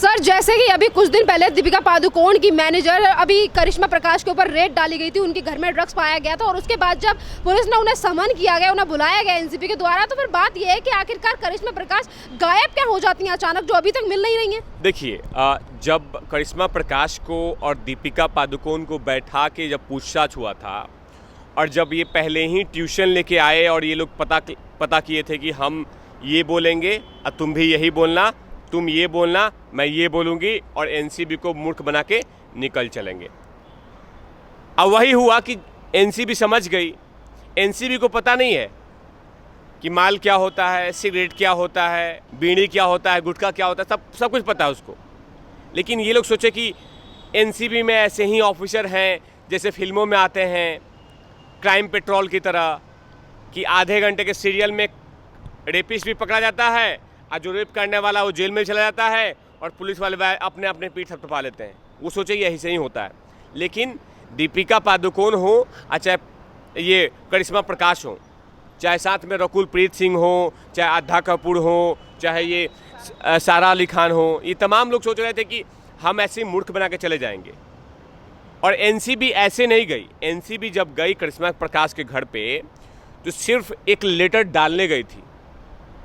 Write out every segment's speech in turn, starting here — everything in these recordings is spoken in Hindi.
सर जैसे कि अभी कुछ दिन पहले दीपिका पादुकोण की मैनेजर अभी करिश्मा प्रकाश के ऊपर रेड डाली गई थी, उनके घर में ड्रग्स पाया गया था और उसके बाद जब पुलिस ने उन्हें समन किया गया, उन्हें बुलाया गया एनसीबी के द्वारा, तो फिर बात यह है कि आखिरकार करिश्मा प्रकाश गायब क्या हो जाती हैं अचानक, जो अभी तक मिल नहीं रही हैं। देखिए, जब करिश्मा प्रकाश को और दीपिका पादुकोण को बैठा के जब पूछताछ हुआ था और जब ये पहले ही ट्यूशन लेके आए और ये लोग पता किए थे कि हम ये बोलेंगे और तुम भी यही बोलना, तुम ये बोलना, मैं ये बोलूँगी, और एनसीबी को मूर्ख बना के निकल चलेंगे। अब वही हुआ कि एनसीबी समझ गई। एनसीबी को पता नहीं है कि माल क्या होता है, सिगरेट क्या होता है, बीड़ी क्या होता है, गुटखा क्या होता है, सब कुछ पता है उसको। लेकिन ये लोग सोचे कि एनसीबी में ऐसे ही ऑफिसर हैं जैसे फिल्मों में आते हैं, क्राइम पेट्रोल की तरह, कि आधे घंटे के सीरियल में रेपिस्ट भी पकड़ा जाता है और जो रेप करने वाला वो जेल में चला जाता है और पुलिस वाले अपने अपने पीठ थपथपा लेते हैं। वो सोचे यही से ही होता है। लेकिन दीपिका पादुकोण हो, चाहे ये करिश्मा प्रकाश हो, चाहे साथ में रकुल प्रीत सिंह हो, चाहे आधा कपूर हो, चाहे ये सारा अली खान हो, ये तमाम लोग सोच रहे थे कि हम ऐसे मूर्ख बना के चले जाएंगे। और एनसीबी ऐसे नहीं गई। एनसीबी जब गई करिश्मा प्रकाश के घर पे तो सिर्फ एक लेटर डालने गई थी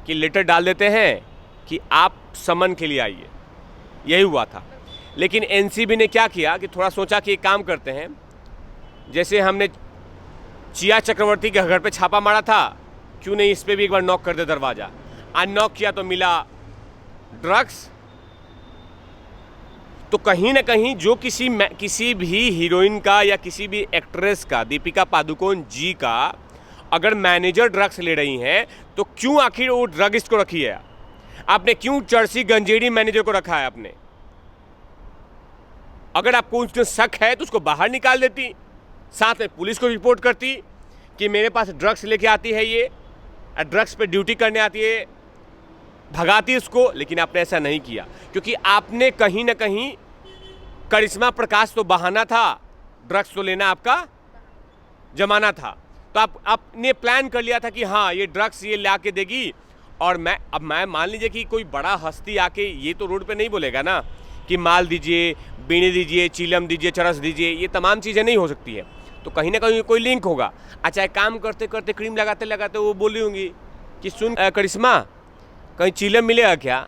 कि लेटर डाल देते हैं कि आप समन के लिए आइए, यही हुआ था। लेकिन एनसीबी ने क्या किया कि थोड़ा सोचा कि एक काम करते हैं, जैसे हमने चिया चक्रवर्ती के घर पे छापा मारा था, क्यों नहीं इस पे भी एक बार नॉक कर दे दरवाज़ा। आज नॉक किया तो मिला ड्रग्स। तो कहीं ना कहीं जो किसी भी हीरोइन का या किसी भी एक्ट्रेस का, दीपिका पादुकोण जी का अगर मैनेजर ड्रग्स ले रही हैं तो क्यों आखिर वो ड्रगिस्ट को रखी है आपने? क्यों चर्सी गंजेड़ी मैनेजर को रखा है आपने? अगर आपको उसमें शक है तो उसको बाहर निकाल देती, साथ में पुलिस को रिपोर्ट करती कि मेरे पास ड्रग्स लेके आती है, ये ड्रग्स पे ड्यूटी करने आती है, भगाती उसको। लेकिन आपने ऐसा नहीं किया क्योंकि आपने कहीं ना कहीं करिश्मा प्रकाश तो बहाना था, ड्रग्स तो लेना आपका जमाना था। तो आपने प्लान कर लिया था कि हाँ ये ड्रग्स ये ला के देगी। और मैं मान लीजिए कि कोई बड़ा हस्ती आके ये तो रोड पे नहीं बोलेगा ना कि माल दीजिए, बीड़ी दीजिए, चिलम दीजिए, चरस दीजिए, ये तमाम चीज़ें नहीं हो सकती है। तो कहीं ना कहीं कोई लिंक होगा। अच्छा, काम करते करते, क्रीम लगाते लगाते वो बोली होंगी कि सुन करिश्मा, कहीं चिलम मिलेगा क्या?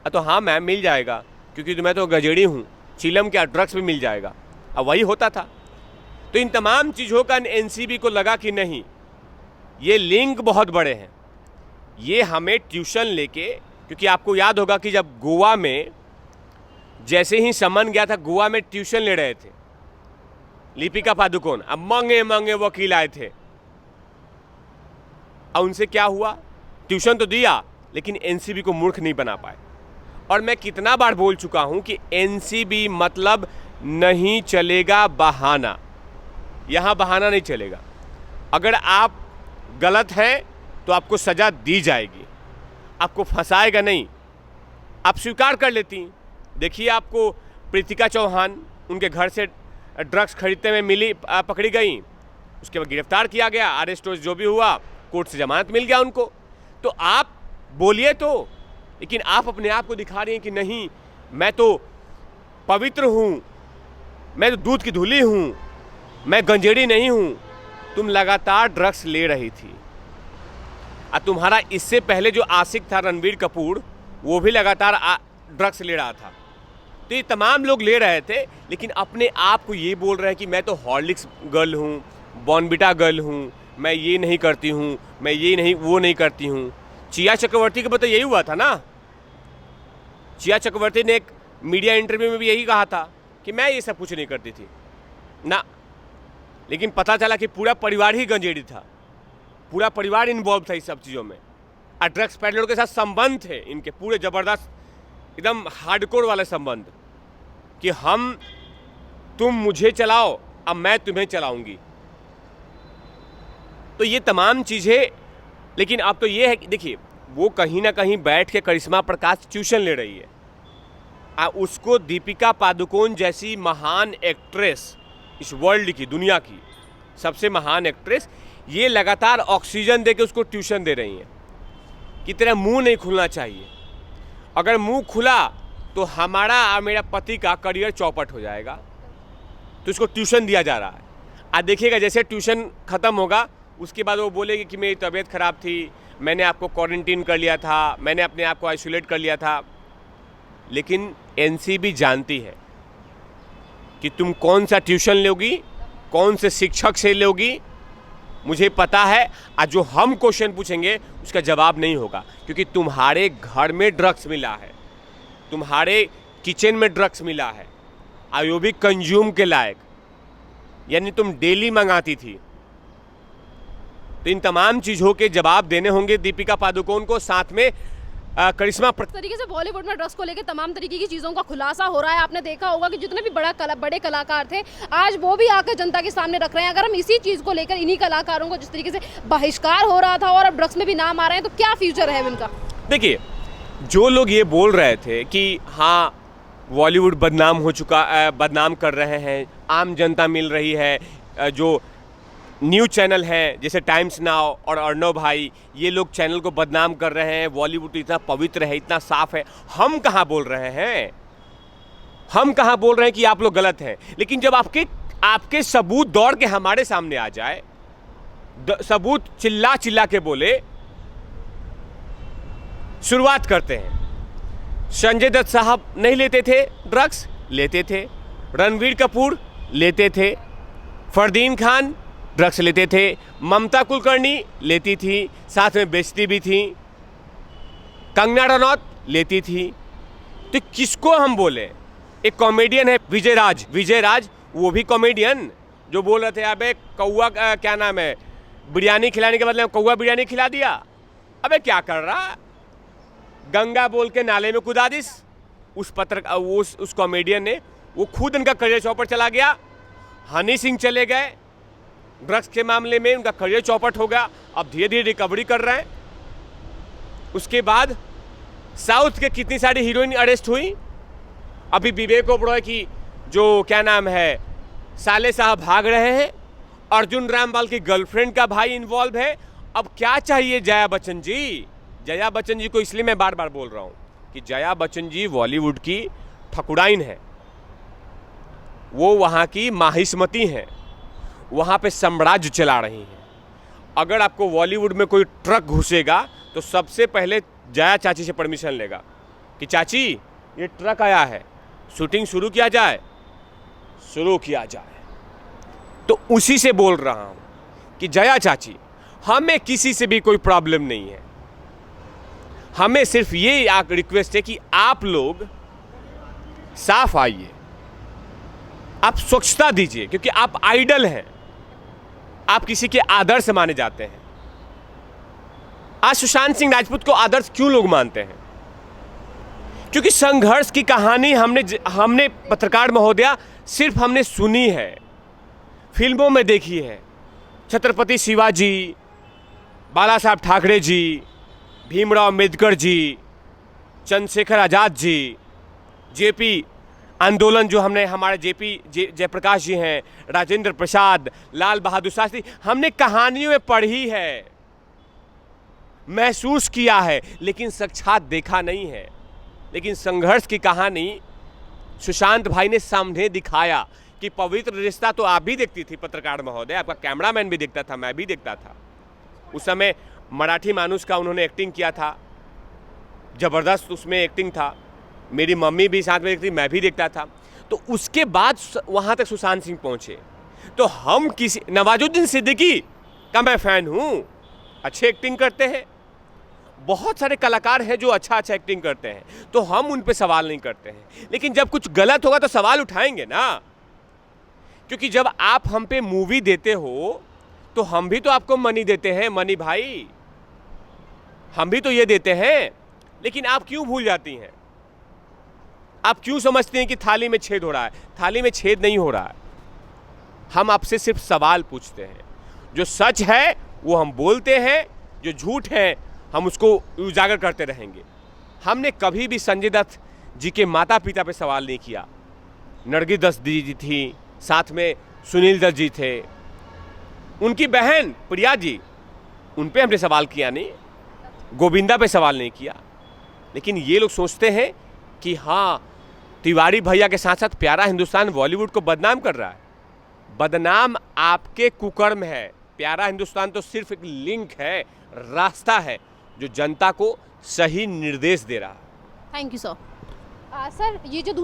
तो हाँ मैम मिल जाएगा, क्योंकि मैं तो गजेड़ी हूँ, चिलम क्या ड्रग्स भी मिल जाएगा। अब वही होता था। तो इन तमाम चीज़ों का एनसीबी को लगा कि नहीं, ये लिंक बहुत बड़े हैं, ये हमें ट्यूशन लेके, क्योंकि आपको याद होगा कि जब गोवा में जैसे ही समन गया था, गोवा में ट्यूशन ले रहे थे दीपिका पादुकोण। अब महंगे महंगे वकील आए थे। अब उनसे क्या हुआ? ट्यूशन तो दिया लेकिन एनसीबी को मूर्ख नहीं बना पाए। और मैं कितना बार बोल चुका हूं कि एनसीबी मतलब नहीं चलेगा बहाना। यहाँ बहाना नहीं चलेगा। अगर आप गलत हैं तो आपको सज़ा दी जाएगी, आपको फंसाएगा नहीं। आप स्वीकार कर लेती। देखिए, आपको प्रीतिका चौहान उनके घर से ड्रग्स खरीदते हुए मिली, पकड़ी गई, उसके बाद गिरफ्तार किया गया, अरेस्ट जो भी हुआ, कोर्ट से जमानत मिल गया उनको। तो आप बोलिए तो, लेकिन आप अपने आप को दिखा रही हैं कि नहीं मैं तो पवित्र हूँ, मैं तो दूध की धूली हूँ, मैं गंजेड़ी नहीं हूँ। तुम लगातार ड्रग्स ले रही थी। तुम्हारा इससे पहले जो आशिक था रणबीर कपूर, वो भी लगातार ड्रग्स ले रहा था। तो ये तमाम लोग ले रहे थे, लेकिन अपने आप को ये बोल रहे हैं कि मैं तो हॉर्लिक्स गर्ल हूँ, बॉर्नविटा गर्ल हूँ, मैं ये नहीं करती हूँ, मैं ये नहीं वो नहीं करती हूँ। चिया चक्रवर्ती के बता यही हुआ था ना। चिया चक्रवर्ती ने एक मीडिया इंटरव्यू में भी यही कहा था कि मैं ये सब कुछ नहीं करती थी ना। लेकिन पता चला कि पूरा परिवार ही गंजेड़ी था, पूरा परिवार इन्वॉल्व था इस सब चीज़ों में। और ड्रग्स पैडलरों के साथ संबंध थे इनके पूरे ज़बरदस्त, एकदम हार्डकोर वाले संबंध कि तुम मुझे चलाओ, अब मैं तुम्हें चलाऊंगी। तो ये तमाम चीज़ें। लेकिन अब तो ये है कि देखिए, वो कहीं ना कहीं बैठ के करिश्मा प्रकाश ट्यूशन ले रही है। उसको दीपिका पादुकोण जैसी महान एक्ट्रेस, इस वर्ल्ड की, दुनिया की सबसे महान एक्ट्रेस, ये लगातार ऑक्सीजन दे के उसको ट्यूशन दे रही हैं कि तेरा मुंह नहीं खुलना चाहिए। अगर मुंह खुला तो हमारा और मेरा पति का करियर चौपट हो जाएगा। तो इसको ट्यूशन दिया जा रहा है। आज देखिएगा जैसे ट्यूशन ख़त्म होगा उसके बाद वो बोलेगी कि मेरी तबीयत ख़राब थी, मैंने आपको क्वारंटीन कर लिया था, मैंने अपने आप को आइसोलेट कर लिया था। लेकिन एनसीबी जानती है कि तुम कौन सा ट्यूशन लोगी, कौन से शिक्षक से लोगी, मुझे पता है। आज जो हम क्वेश्चन पूछेंगे उसका जवाब नहीं होगा, क्योंकि तुम्हारे घर में ड्रग्स मिला है, तुम्हारे किचन में ड्रग्स मिला है, और वो भी कंज्यूम के लायक, यानी तुम डेली मंगाती थी। तो इन तमाम चीज़ों के जवाब देने होंगे दीपिका पादुकोण को, साथ में करिश्मा। इस तरीके से बॉलीवुड में ड्रग्स को लेकर तमाम तरीके की चीज़ों का खुलासा हो रहा है। आपने देखा होगा कि जितने भी बड़े कलाकार थे आज वो भी आकर जनता के सामने रख रहे हैं। अगर हम इसी चीज़ को लेकर इन्हीं कलाकारों को जिस तरीके से बहिष्कार हो रहा था और अब ड्रग्स में भी नाम आ रहे हैं, तो क्या फ्यूचर है इनका? देखिए, जो लोग ये बोल रहे थे कि हाँ बॉलीवुड बदनाम हो चुका, बदनाम कर रहे हैं, आम जनता मिल रही है, जो न्यूज़ चैनल हैं जैसे टाइम्स नाउ और अर्णव भाई, ये लोग चैनल को बदनाम कर रहे हैं, बॉलीवुड इतना पवित्र है, इतना साफ है। हम कहाँ बोल रहे हैं, हम कहाँ बोल रहे हैं कि आप लोग गलत हैं। लेकिन जब आपके सबूत दौड़ के हमारे सामने आ जाए, सबूत चिल्ला चिल्ला के बोले, शुरुआत करते हैं। संजय दत्त साहब नहीं लेते थे ड्रग्स, लेते थे। रणवीर कपूर लेते थे। फरदीन खान ड्रग्स लेते थे। ममता कुलकर्णी लेती थी, साथ में बेचती भी थी। कंगना रनौत लेती थी। तो किसको हम बोले? एक कॉमेडियन है विजय राज, वो भी कॉमेडियन, जो बोल रहे थे अबे कौआ, क्या नाम है, बिरयानी खिलाने के बदले कौआ बिरयानी खिला दिया। अबे क्या कर रहा, गंगा बोल के नाले में कूदा दिस। उस कॉमेडियन ने, वो खुद उनका करियर चौपट चला गया। हनी सिंह चले गए ड्रग्स के मामले में, उनका करियर चौपट हो गया, अब धीरे धीरे रिकवरी कर रहे हैं। उसके बाद साउथ के कितनी सारी हीरोइन अरेस्ट हुई। अभी विवेक ओबरॉय की जो क्या नाम है साले साहब भाग रहे हैं। अर्जुन रामपाल की गर्लफ्रेंड का भाई इन्वॉल्व है। अब क्या चाहिए जया बच्चन जी? जया बच्चन जी को इसलिए मैं बार बार बोल रहा हूँ कि जया बच्चन जी बॉलीवुड की ठकुराइन है, वो वहाँ की माहिष्मती हैं, वहाँ पे साम्राज्य चला रही हैं। अगर आपको बॉलीवुड में कोई ट्रक घुसेगा तो सबसे पहले जया चाची से परमिशन लेगा कि चाची ये ट्रक आया है, शूटिंग शुरू किया जाए। तो उसी से बोल रहा हूँ कि जया चाची, हमें किसी से भी कोई प्रॉब्लम नहीं है, हमें सिर्फ ये रिक्वेस्ट है कि आप लोग साफ आइए, आप स्वच्छता दीजिए, क्योंकि आप आइडल हैं, आप किसी के आदर्श माने जाते हैं। आज सुशांत सिंह राजपूत को आदर्श क्यों लोग मानते हैं? क्योंकि संघर्ष की कहानी हमने पत्रकार महोदया सिर्फ हमने सुनी है, फिल्मों में देखी है। छत्रपति शिवाजी, बाला साहब ठाकरे जी, भीमराव अम्बेडकर जी, चंद्रशेखर आज़ाद जी, जेपी आंदोलन जो हमने, हमारे जयप्रकाश जी हैं, राजेंद्र प्रसाद, लाल बहादुर शास्त्री, हमने कहानियों में पढ़ी है, महसूस किया है, लेकिन साक्षात देखा नहीं है। लेकिन संघर्ष की कहानी सुशांत भाई ने सामने दिखाया कि पवित्र रिश्ता तो आप भी देखती थी पत्रकार महोदय, आपका कैमरामैन भी देखता था, मैं भी देखता था। उस समय मराठी मानुस का उन्होंने एक्टिंग किया था, ज़बरदस्त उसमें एक्टिंग था। मेरी मम्मी भी साथ में देखती, मैं भी देखता था। तो उसके बाद वहाँ तक सुशांत सिंह पहुँचे। तो हम किसी, नवाजुद्दीन सिद्दीकी का मैं फ़ैन हूँ, अच्छे एक्टिंग करते हैं। बहुत सारे कलाकार हैं जो अच्छा एक्टिंग करते हैं, तो हम उन पे सवाल नहीं करते हैं। लेकिन जब कुछ गलत होगा तो सवाल उठाएंगे ना, क्योंकि जब आप हम पे मूवी देते हो तो हम भी तो आपको मनी देते हैं, मनी भाई, हम भी तो ये देते हैं। लेकिन आप क्यों भूल जाती हैं? आप क्यों समझते हैं कि थाली में छेद हो रहा है? थाली में छेद नहीं हो रहा है। हम आपसे सिर्फ सवाल पूछते हैं, जो सच है वो हम बोलते हैं, जो झूठ है हम उसको उजागर करते रहेंगे। हमने कभी भी संजय दत्त जी के माता पिता पे सवाल नहीं किया। नरगिस दत्त जी थी, साथ में सुनील दत्त जी थे, उनकी बहन प्रिया जी, उन पे हमने सवाल किया नहीं, गोविंदा पे सवाल नहीं किया। लेकिन ये लोग सोचते हैं कि हाँ, तिवारी भैया के साथ साथ प्यारा हिंदुस्तान बॉलीवुड को बदनाम कर रहा है। बदनाम आपके कुकर्म है। प्यारा हिंदुस्तान तो सिर्फ एक लिंक है, रास्ता है जो जनता को सही निर्देश दे रहा है। Thank you sir. सर, ये जो